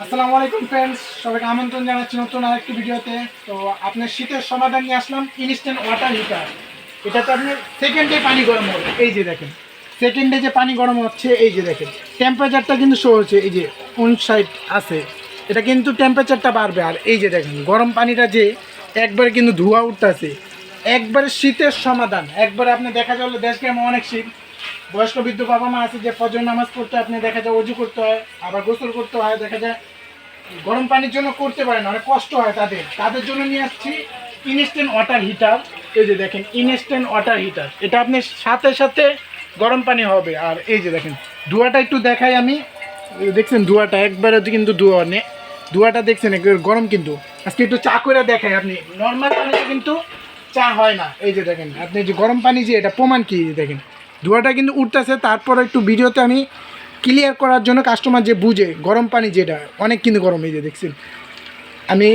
আসসালামু আলাইকুম ফ্রেন্ডস, সবাইকে আমন্ত্রণ জানাচ্ছি নতুন আরেকটি ভিডিওতে। তো আপনার শীতের সমাধান নিয়ে আসলাম ইনস্ট্যান্ট ওয়াটার হিটার। এটাতে আপনি সেকেন্ডে পানি গরম হবে। এই যে দেখেন, সেকেন্ডে যে পানি গরম হচ্ছে, এই যে দেখেন টেম্পারেচারটা কিন্তু শো হচ্ছে, এই যে 59 আছে। এটা কিন্তু টেম্পারেচারটা বাড়বে। আর এই যে দেখেন গরম পানিটা যে একবারে কিন্তু ধোঁয়া উঠতেছে, একবারে শীতের সমাধান। একবারে আপনি দেখা গেল দেশ গ্রামে অনেক শীত, বয়স্ক বৃদ্ধ বাবা মা আছে যে ফজর নামাজ পড়তে আপনি দেখা যায় অজু করতে হয়, আবার গোসল করতে হয়, দেখা যায় গরম পানির জন্য করতে পারে না, অনেক কষ্ট হয় তাদের জন্য নিয়ে আসছি ইনস্ট্যান্ট ওয়াটার হিটার। এই যে দেখেন ইনস্ট্যান্ট ওয়াটার হিটার, এটা আপনি সাথে সাথে গরম পানি হবে। আর এই যে দেখেন ধোঁয়াটা একটু দেখাই আমি, দেখছেন ধোঁয়াটা একবারে কিন্তু ধোঁয়াটা দেখছেন একবার গরম। কিন্তু আজকে একটু চা করে দেখাই, আপনি নর্মাল পানিতে কিন্তু চা হয় না। এই যে দেখেন আপনি যে গরম পানি যে এটা প্রমাণ কি, দেখেন ধোঁয়াটা কিন্তু উঠতেছে। তারপর একটু ভিডিওতে আমি ক্লিয়ার করার জন্য কাস্টমার যে বুঝে গরম পানি যেটা অনেক কিন্তু গরম। এই যে দেখছেন আমি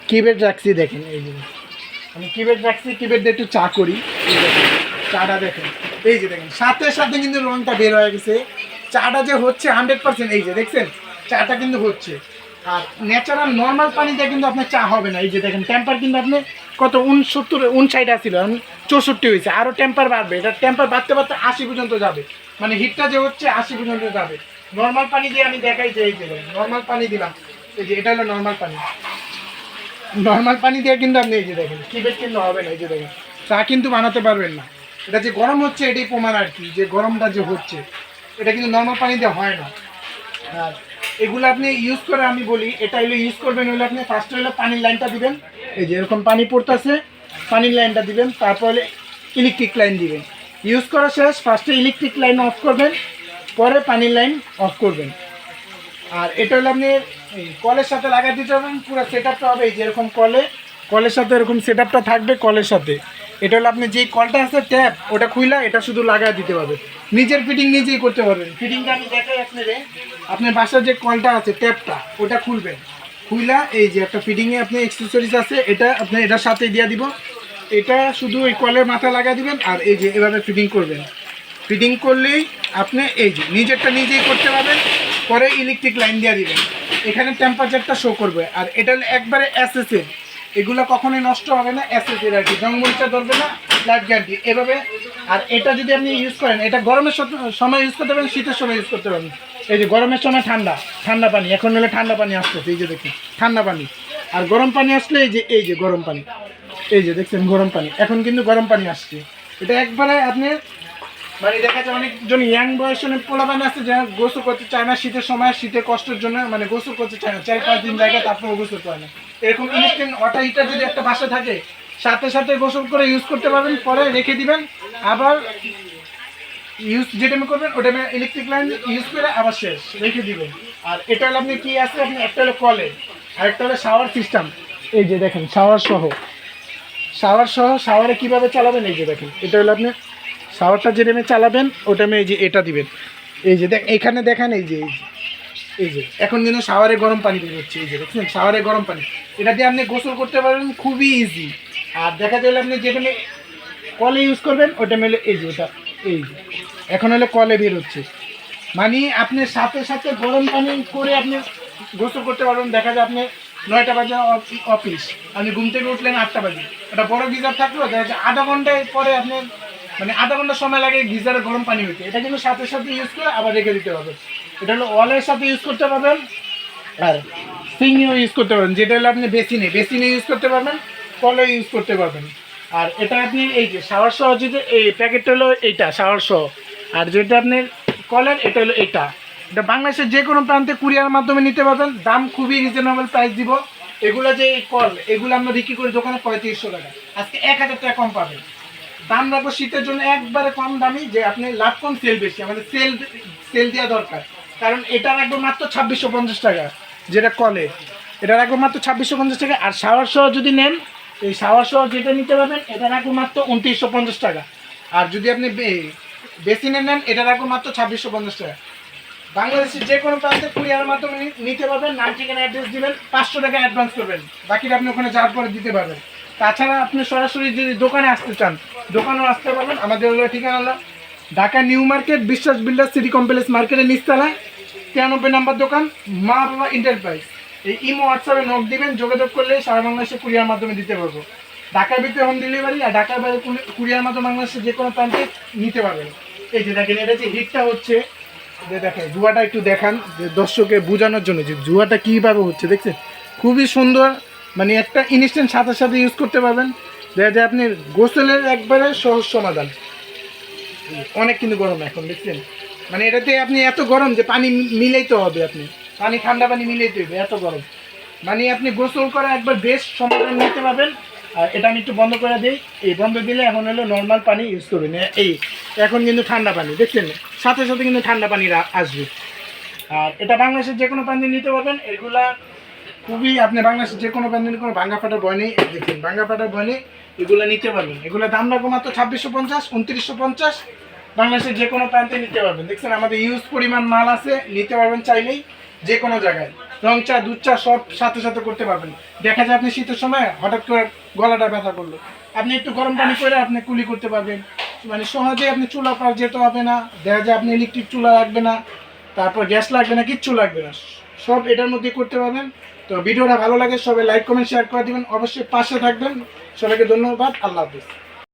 কিবেড রাখছি, দেখেন এই যে আমি কিবেড রাখছি, কিবেড দিয়ে একটু চা করি। এই দেখেন চাটা দেখেন, এই যে দেখেন সাথে সাথে কিন্তু রঙটা বের হয়ে গেছে। চাটা যে হচ্ছে 100%, এই যে দেখছেন চাটা কিন্তু হচ্ছে। আর ন্যাচারাল নর্মাল পানি দিয়ে কিন্তু আপনার চা হবে না। এই যে দেখেন টেম্পার কিন্তু আপনি কত 59 আসছিল, 64 হয়েছে, আরও টেম্পার বাড়বে। এটা টেম্পার বাড়তে বাড়তে 80 পর্যন্ত যাবে, মানে হিটটা যে হচ্ছে 80 পর্যন্ত যাবে। নর্মাল পানি দিয়ে আমি দেখাই যে এই যে নর্মাল পানি দিলাম, এই যে এটা হলো নর্মাল পানি। নর্মাল পানি দিয়ে কিন্তু আপনি এই যে দেখেন কিবেড কিন্তু হবে না। এই যে দেখেন চা কিন্তু বানাতে পারবেন না। এটা যে গরম হচ্ছে এটাই প্রমাণ আর কি, যে গরমটা যে হচ্ছে এটা কিন্তু নর্মাল পানি দিয়ে হয় না। আর এগুলো আপনি ইউজ করে আমি বলি, এটা হলো ইউজ করবেন হলে আপনি ফার্স্ট হলে পানির লাইনটা দিবেন। এই যে এরকম পানি পড়তেছে, পানির লাইনটা দিবেন, তারপরে ইলেকট্রিক লাইন দিবেন। ইউজ করা শেষ, ফার্স্টে ইলেকট্রিক লাইন অফ করবেন, পরে পানির লাইন অফ করবেন। আর এটা হলো আপনি এই কলের সাথে লাগাই দিতে পারবেন, পুরো সেট আপটা হবে এই যে এরকম কলের সাথে এরকম সেট আপটা থাকবে কলের সাথে। এটা হলো আপনি যেই কলটা আছে ট্যাপ, ওটা খুইলা এটা শুধু লাগাই দিতে পারবেন, নিজের ফিটিং নিজেই করতে পারবেন। ফিটিংটা আমি দেখাই আপনার বাসার যে কলটা আছে ট্যাপটা ওটা খুলবেন, খুইলা এই যে একটা ফিটিংয়ে আপনি অ্যাক্সেসরিজ আছে এটা আপনি এটার সাথে দিয়ে দিব। এটা শুধু ওই কলের মাথা লাগাই দিবেন, আর এই যে এভাবে ফিটিং করবেন। ফিটিং করলেই আপনি এই যে নিজেরটা নিজেই করতে পারবেন। পরে ইলেকট্রিক লাইন দিয়ে দিবেন, এখানে টেম্পারেচারটা শো করবে। আর এটা হলো একবারে এসএসএর, এগুলো কখনোই নষ্ট হবে না, এসএসএর আর কি, জঙ্গলটা ধরবে না, লাইফ গ্যারান্টি এভাবে। আর এটা যদি আপনি ইউজ করেন, এটা গরমের সময় ইউজ করতে পারেন, শীতের সময় ইউজ করতে পারেন। এই যে গরমের সময় ঠান্ডা ঠান্ডা পানি, এখন হলে ঠান্ডা পানি আসতেছে, এই যে দেখুন ঠান্ডা পানি। আর গরম পানি আসলে এই যে গরম পানি, এই যে দেখছেন গরম পানি, এখন কিন্তু গরম পানি আসছে। এটা একবারে আপনি মানে দেখা যায় অনেকজন ইয়াং বয়সের পোলাপান আছে যারা গোসল করতে চায় না শীতের সময়, শীতের কষ্টের জন্য মানে গোসল করতে চায় না, 4-5 দিন জায়গায় তারপরে গোসল করে না। এরকম ইনস্ট্যান্ট ওয়াটার হিটার যদি একটা বাসা থাকে, সাথে সাথে গোসল করে ইউজ করতে পারবেন, পরে রেখে দিবেন, আবার ইউজ যে টাইমে করবেন ওই টাইমে ইলেকট্রিক লাইন ইউজ করে আবার শেষ রেখে দিবেন। আর এটা হলো আপনি কি আছে, আপনি একটা হলো কলে, আর একটা হলো শাওয়ার সিস্টেম। এই যে দেখেন শাওয়ারে কীভাবে চালাবেন, এই যে দেখেন এটা হলো আপনি শাওয়ারটা যে টাইমে চালাবেন ওই টাইমে এই যে এটা দিবেন। এই যে এখানে দেখেন এই যে এখন কিন্তু শাওয়ারে গরম পানি বের হচ্ছে, এই যে দেখছেন শাওয়ারে গরম পানি, এটা দিয়ে আপনি গোসল করতে পারবেন খুবই ইজি। আর দেখা গেলে আপনি যেখানে কলে ইউজ করবেন ওই টাইমে হলো এই যে এটা, এই যে এখন হলো কলে বের হচ্ছে, মানে আপনি সাথে সাথে গরম পানি করে আপনি গোসল করতে পারবেন। দেখা যায় আপনি 9টা বাজে অফিস, আপনি ঘুম থেকে উঠলেন 8টা বাজে, ওটা বড় গিজার থাকলো, দেখা যায় আধা ঘন্টায় পরে আপনি মানে আধা ঘন্টা সময় লাগে গিজারে গরম পানি হইতে। এটা কিন্তু সাথে সাথে ইউজ করে আবার রেখে দিতে হবে। এটা হলো ওয়ালের সাথে ইউজ করতে পারবেন, আর সিংও ইউজ করতে পারবেন, যেটা হলো আপনি বেসিনে ইউজ করতে পারবেন, কলে ইউজ করতে পারবেন। আর এটা আপনি এই যে শাওয়ার সহ, যদি এই প্যাকেটটা হলো এইটা শাওয়ার সহ, আর যেটা আপনার কলের এটা হলো এটা বাংলাদেশের যে কোনো প্রান্তে কুরিয়ার মাধ্যমে নিতে পারবেন। দাম খুবই রিজনেবল প্রাইস দিব। এগুলো যে কল এগুলো আমরা বিক্রি করি দোকানে 3500 টাকা, আজকে 1000 টাকা কম পাবেন। দাম রাখবো শীতের জন্য একবারে কম দামি, যে আপনি লাভ কম সেল বেশি, আমাদের সেল দেওয়া দরকার। কারণ এটা রাখবো মাত্র 2650 টাকা, যেটা কলে এটা রাখবো মাত্র 2650 টাকা। আর শাওয়ার সহ যদি নেন, এই শাওয়ার সহ যেটা নিতে পারবেন এটা রাখবো মাত্র 2950 টাকা। আর যদি আপনি বেসিনে নেন এটা রাখবো মাত্র 2650 টাকা। বাংলাদেশের যে কোনো প্রান্তে কুরিয়ারের মাধ্যমে নিতে পারবেন। নাম ঠিকানা অ্যাড্রেস দিবেন, 500 টাকা অ্যাডভান্স করবেন, বাকিটা আপনি ওখানে যাওয়ার পরে দিতে পারবেন। তাছাড়া আপনি সরাসরি যদি দোকানে আসতে চান দোকানেও আসতে পারবেন। আমাদের হলো ঠিকানা হলো ঢাকা নিউ মার্কেট, বিশ্বাস বিল্ডার সিটি কমপ্লেক্স মার্কেটের নিচতলায়, 93 নাম্বার দোকান, মা বাবা এন্টারপ্রাইজ। এই ইমো হোয়াটসঅ্যাপে নক দিবেন, যোগাযোগ করলে সারা বাংলাদেশে কুরিয়ার মাধ্যমে দিতে পারবো। ঢাকার ভিতরে হোম ডেলিভারি, আর ঢাকার বাইরে কুরিয়ার মাধ্যমে বাংলাদেশে যে কোনো প্রান্তে নিতে পারবেন। এই যে দেখেন, এটা যে হিটটা হচ্ছে, যে দেখেন জুয়াটা একটু দেখান যে দর্শকে বোঝানোর জন্য যে জুয়াটা কীভাবে হচ্ছে, দেখছেন খুবই সুন্দর। মানে একটা ইনস্ট্যান্ট সাথে সাথে ইউজ করতে পারবেন। দেখা যায় আপনি গোসলের একবারে সহজ সমাধান। অনেক কিন্তু গরম এখন, দেখছেন মানে এটাতে আপনি এত গরম যে পানি মিলাইতে হবে, আপনি পানি ঠান্ডা পানি মিলাইতে হবে, এত গরম। মানে আপনি গোসল করা একবার বেস্ট সমাধান নিতে পারবেন। আর এটা আমি একটু বন্ধ করে দিই, এই বন্ধ দিলে এখন হলো নর্মাল পানি ইউজ করবেন। এই এখন কিন্তু ঠান্ডা পানি, দেখছেন সাথে সাথে কিন্তু ঠান্ডা পানি আসবে। আর এটা বাংলাদেশের যে কোনো পানি নিতে পারবেন। এগুলা খুবই আপনি বাংলাদেশের যে কোনো প্যান্ডেল কোনো ভাঙ্গা ফাটার ভয় নেই, দেখুন ভাঙ্গা ফাটার ভয় নেই, এগুলো নিতে পারবেন। এগুলো দাম রাখবো মাত্র 2650, 2950। বাংলাদেশের যে কোনো প্রান্তে নিতে পারবেন। দেখছেন আমাদের ইউজ পরিমাণ মাল আছে, নিতে পারবেন চাইলেই যে কোনো জায়গায়। রং চা, দুধ চা সব সাথে সাথে করতে পারবেন। দেখা যায় আপনি শীতের সময় হঠাৎ করে গলাটা ব্যথা করলো, আপনি একটু গরম পানি করে আপনি কুলি করতে পারবেন। মানে সহজে আপনি চুলা পার যেতে হবে না, দেখা যায় আপনি ইলেকট্রিক চুলা লাগবে না, তারপর গ্যাস লাগবে না, কিচ্ছু লাগবে না, সব এটার মধ্যে করতে পারবেন। তো ভিডিওটা ভালো লাগে সবাই লাইক কমেন্ট শেয়ার করে দিবেন, অবশ্যই পাশে থাকবেন। সবাইকে ধন্যবাদ, আল্লাহ হাফিজ।